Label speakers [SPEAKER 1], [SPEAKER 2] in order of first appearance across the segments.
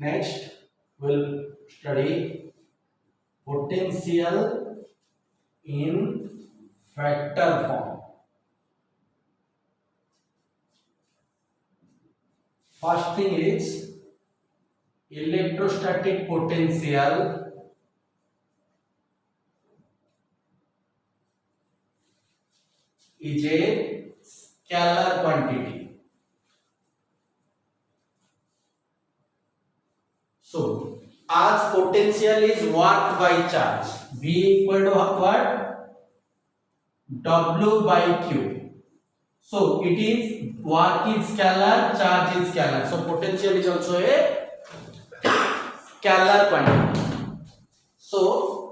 [SPEAKER 1] Next, we'll study potential in vector form. First thing is electrostatic potential is a scalar quantity. So, as potential is work by charge, V equal to what? W by Q. So, it is work is scalar, charge is scalar. So, potential is also a scalar quantity. So,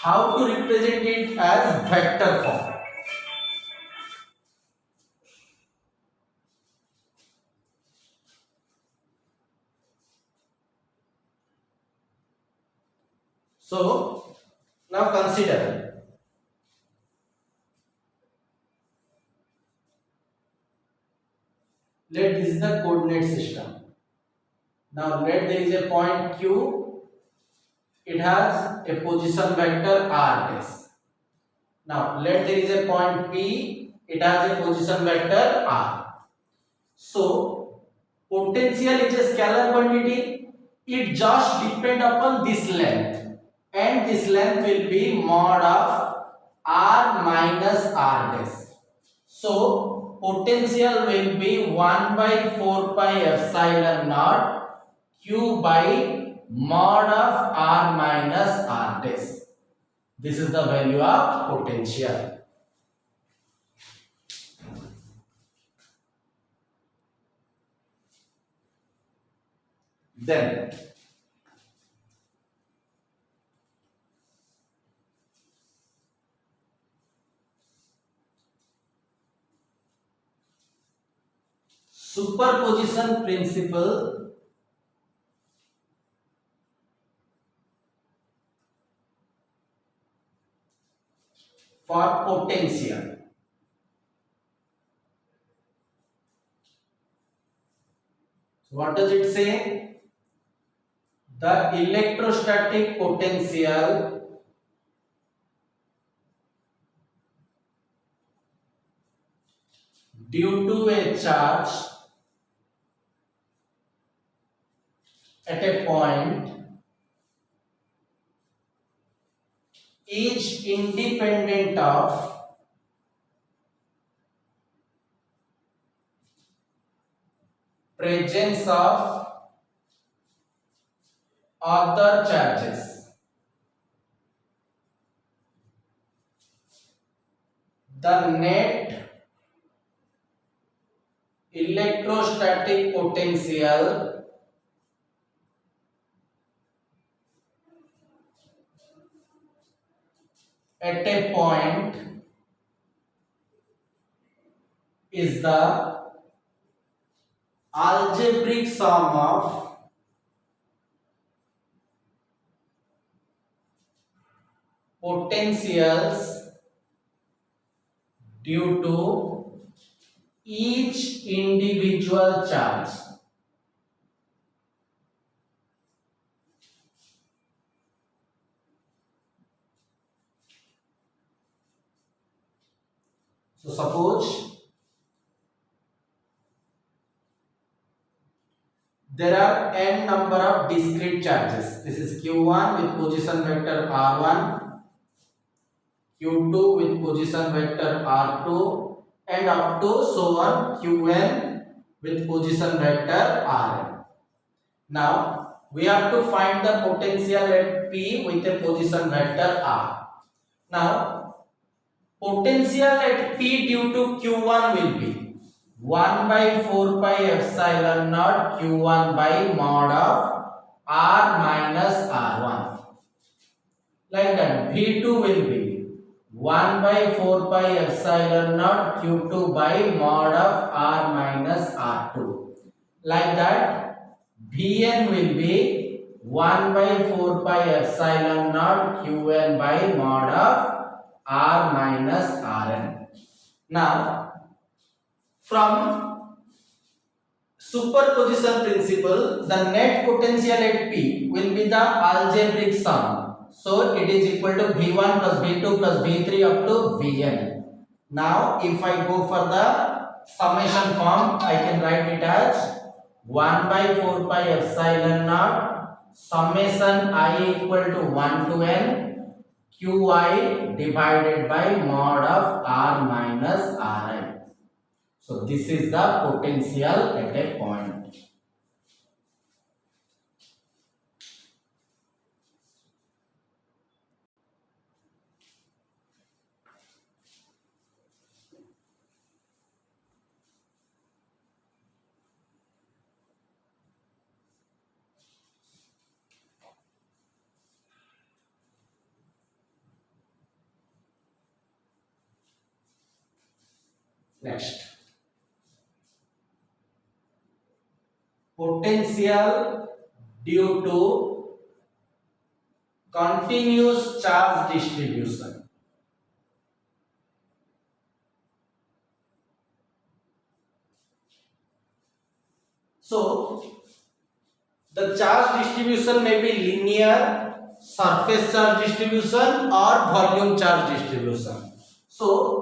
[SPEAKER 1] how to represent it as vector form? So, now consider let this is the coordinate system. Now let there is a point Q, it has a position vector r dash. Now let there is a point P, it has a position vector r. So potential is a scalar quantity, it just depend upon this length, and this length will be mod of r minus r dash. So potential will be 1 by 4 pi epsilon naught Q by mod of r minus r dash. This is the value of potential. Then superposition principle for potential. What does it say? The electrostatic potential due to a charge at a point is independent of presence of other charges. The net electrostatic potential at a point is the algebraic sum of potentials due to each individual charge. So suppose there are n number of discrete charges. This is Q1 with position vector R1, Q2 with position vector R2, and up to so on Qn with position vector Rn. Now we have to find the potential at P with a position vector R. Now potential at P due to Q1 will be 1 by 4 pi epsilon naught Q1 by mod of R minus R1. Like that, V2 will be 1 by 4 pi epsilon naught Q2 by mod of R minus R2. Like that, Vn will be 1 by 4 pi epsilon naught Qn by mod of R minus Rn. Now, from superposition principle, the net potential at P will be the algebraic sum. So it is equal to V1 plus V2 plus V3 up to Vn. Now if I go for the summation form, I can write it as 1 by 4 pi epsilon naught summation I equal to 1 to n qi divided by mod of r minus ri. So this is the potential at a point. Next, potential due to continuous charge distribution. So the charge distribution may be linear, surface charge distribution or volume charge distribution. So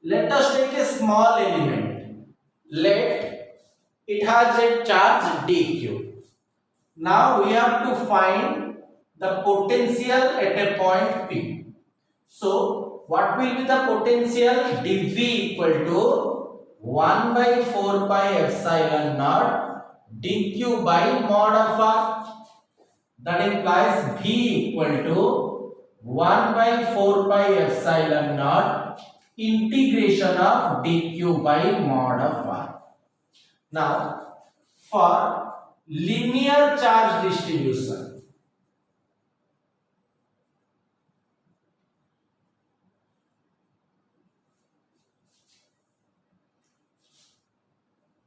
[SPEAKER 1] let us take a small element. Let it has a charge dq. Now we have to find the potential at a point P. So what will be the potential? dV equal to 1 by 4 pi epsilon naught dq by mod of r. That implies V equal to 1 by 4 pi epsilon naught integration of dq by mod of r. Now for linear charge distribution,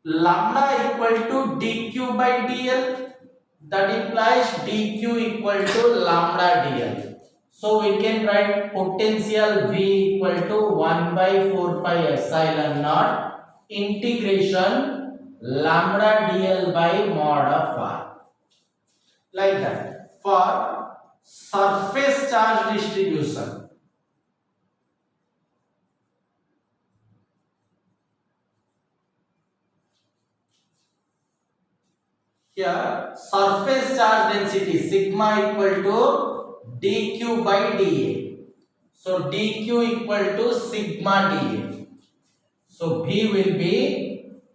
[SPEAKER 1] lambda equal to dq by dl, that implies dq equal to lambda dl. So we can write potential V equal to 1 by 4 pi epsilon naught integration lambda dl by mod of r. Like that. For surface charge distribution, here surface charge density sigma equal to dq by dA. So dq equal to sigma dA. So V will be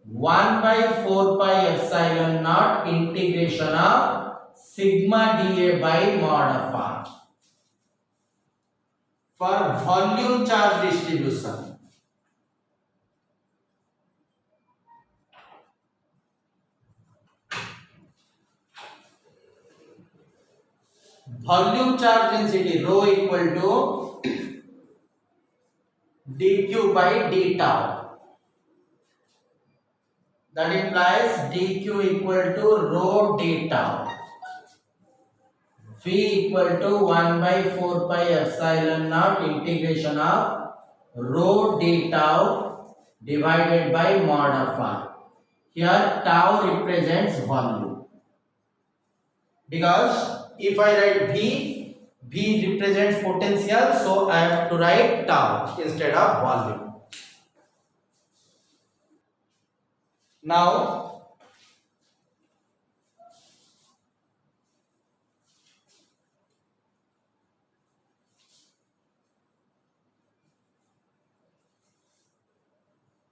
[SPEAKER 1] 1 by 4 pi epsilon naught integration of sigma dA by mod of r. For volume charge distribution, volume charge density rho equal to dq by d tau. That implies dq equal to rho d tau. V equal to 1 by 4 pi epsilon naught integration of rho d tau divided by mod of r. Here tau represents volume. Because if I write V represents potential, so I have to write tau instead of volume. Now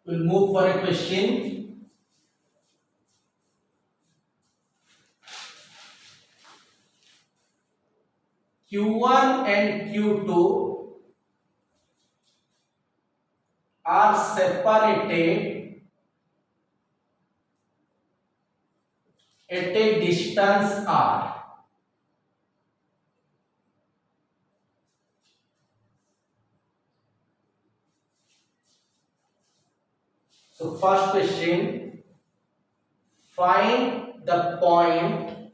[SPEAKER 1] we'll move for a question. Q1 and Q2 are separated at a distance r. So first question, find the point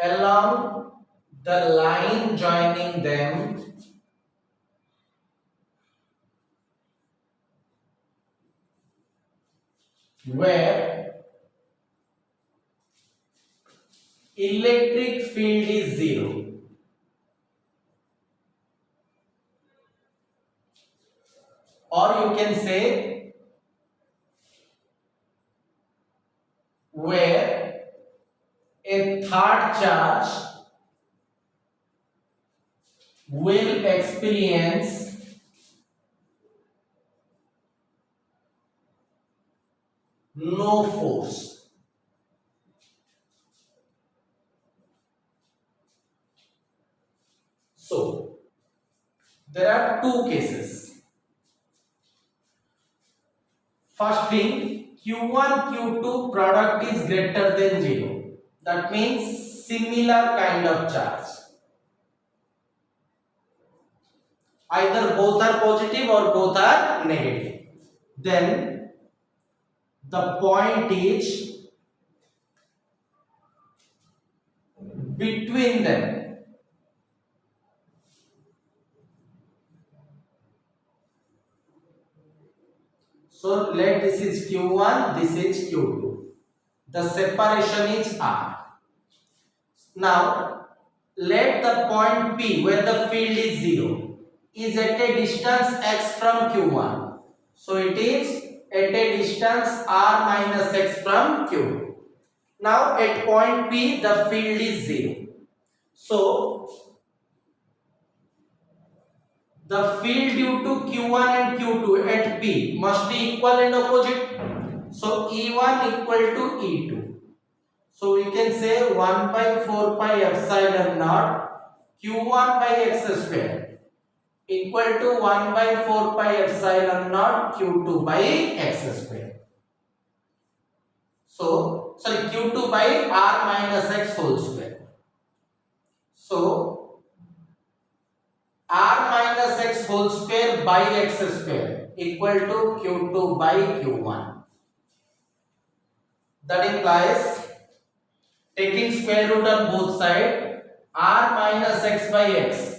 [SPEAKER 1] along the line joining them where electric field is zero. Or you can say where a third charge will experience no force. So there are two cases. First thing, Q1, Q2 product is greater than 0. That means similar kind of charge. Either both are positive or both are negative. Then the point is between them. So let this is Q1, this is Q2. The separation is R. Now let the point P where the field is 0 is at a distance x from Q1. So it is at a distance R minus x from Q2. Now at point P the field is 0. So the field due to Q1 and Q2 at P must be equal and opposite. So E1 equal to E2. So we can say 1 by 4 pi epsilon naught Q1 by x square equal to 1 by 4 pi epsilon naught Q2 by x square. So sorry, Q2 by R minus x whole square. So R minus x whole square by x square equal to Q2 by Q1. That implies taking square root on both sides, R minus x by x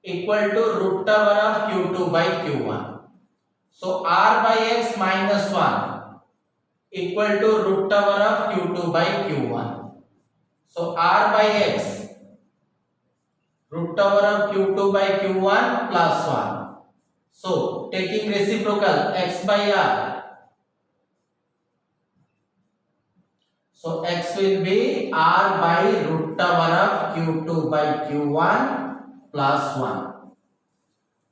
[SPEAKER 1] equal to root over of Q2 by Q1. So R by x minus 1 equal to root over of Q2 by Q1. So R by x root over of Q2 by Q1 plus 1. So taking reciprocal x by R. So x will be R by root over of Q2 by Q1 plus 1.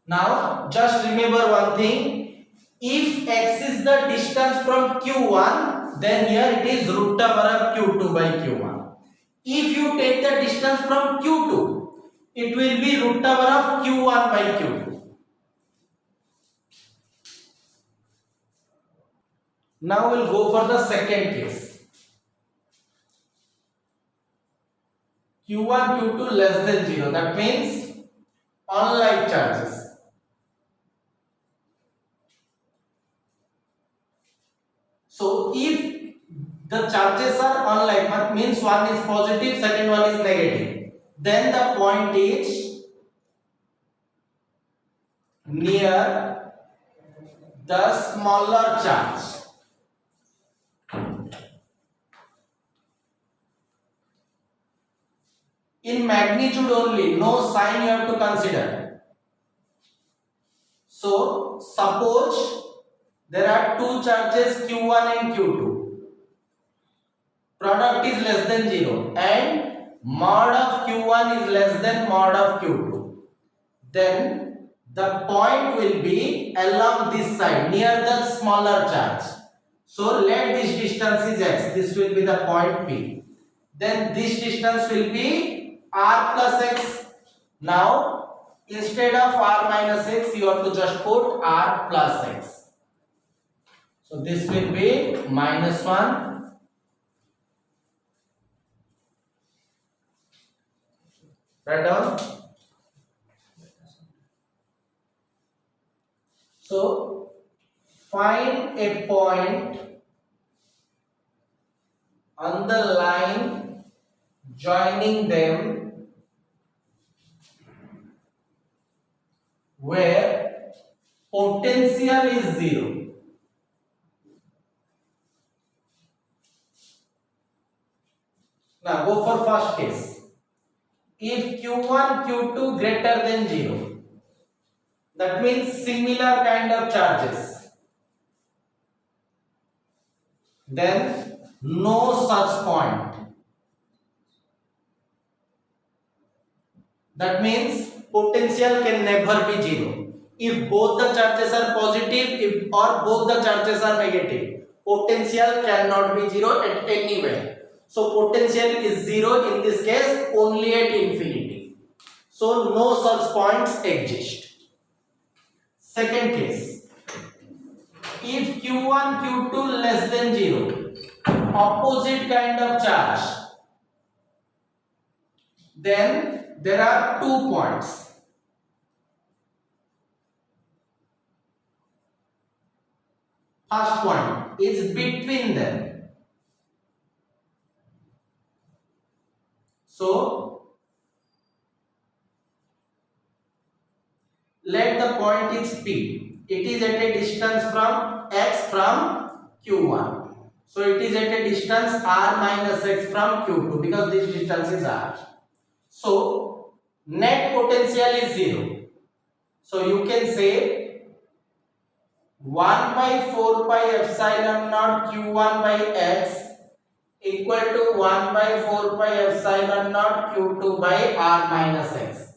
[SPEAKER 1] Now just remember one thing. If x is the distance from Q1, then here it is root over of Q2 by Q1. If you take the distance from Q2, it will be root over of Q1 by Q2. Now we'll go for the second case. Q1, Q2 less than 0. That means unlike charges. So if the charges are unlike, that means one is positive, second one is negative, then the point is near the smaller charge. In magnitude only, no sign you have to consider. So suppose there are two charges Q1 and Q2. Product is less than 0 and mod of Q1 is less than mod of Q2. Then the point will be along this side near the smaller charge. So let this distance is x. This will be the point P. Then this distance will be R plus x. Now instead of R minus x, you have to just put R plus x. So this will be minus 1. Write down. So find a point on the line joining them where potential is 0. Now go for first case. If Q1, Q2 greater than 0, that means similar kind of charges, then no such point. That means potential can never be 0. If both the charges are positive or both the charges are negative, potential cannot be 0 at anywhere. So potential is 0 in this case only at infinity. So no such points exist. Second case, if Q1, Q2 less than 0, opposite kind of charge, then there are 2 points. First point is between them. So let the point is P. It is at a distance from x from Q1. So it is at a distance r minus x from Q2 because this distance is r. So net potential is 0. So you can say 1 by 4 pi epsilon naught Q1 by x equal to 1 by 4 pi epsilon naught Q2 by r minus x.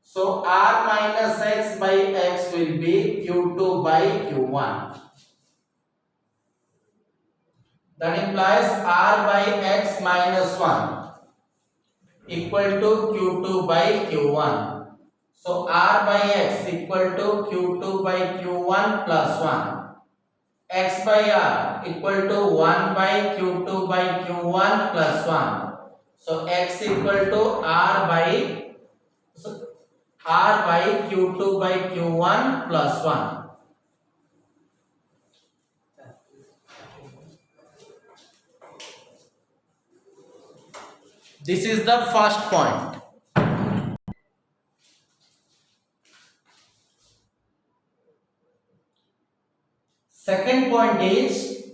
[SPEAKER 1] So r minus x by x will be Q2 by Q1. That implies r by x minus 1 equal to Q2 by Q1. So r by x equal to Q2 by Q1 plus 1. X by r equal to 1 by Q2 by Q1 plus 1. So x equal to r by Q2 by Q1 plus 1. This is the first point. Second point is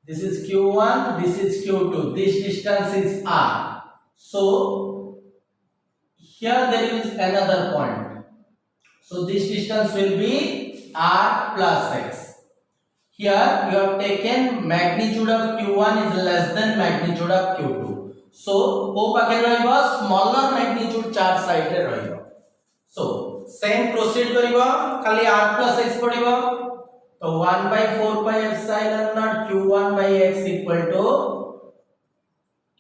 [SPEAKER 1] this is Q1, this is Q2, this distance is r. So here there is another point. So this distance will be r plus x. Here you have taken magnitude of Q1 is less than magnitude of Q2. So को पाखे रहिबा smaller magnitude charge side रे रहिबा. So same proceed करिबा खाली r plus x पडिबा. तो 1 by 4 pi epsilon naught Q1 by x equal to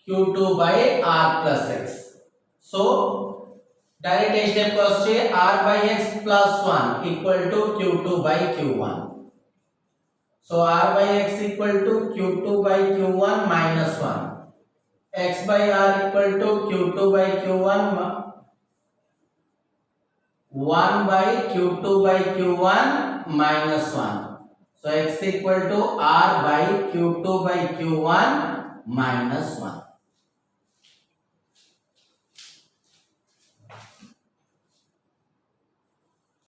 [SPEAKER 1] Q2 by r plus x. So direct step question r by x plus 1 equal to Q2 by Q1. So r by x equal to Q2 by Q1 minus 1. X by r equal to Q2 by Q1 1 by Q2 by Q1 minus 1. So x equal to r by Q2 by Q1 minus 1.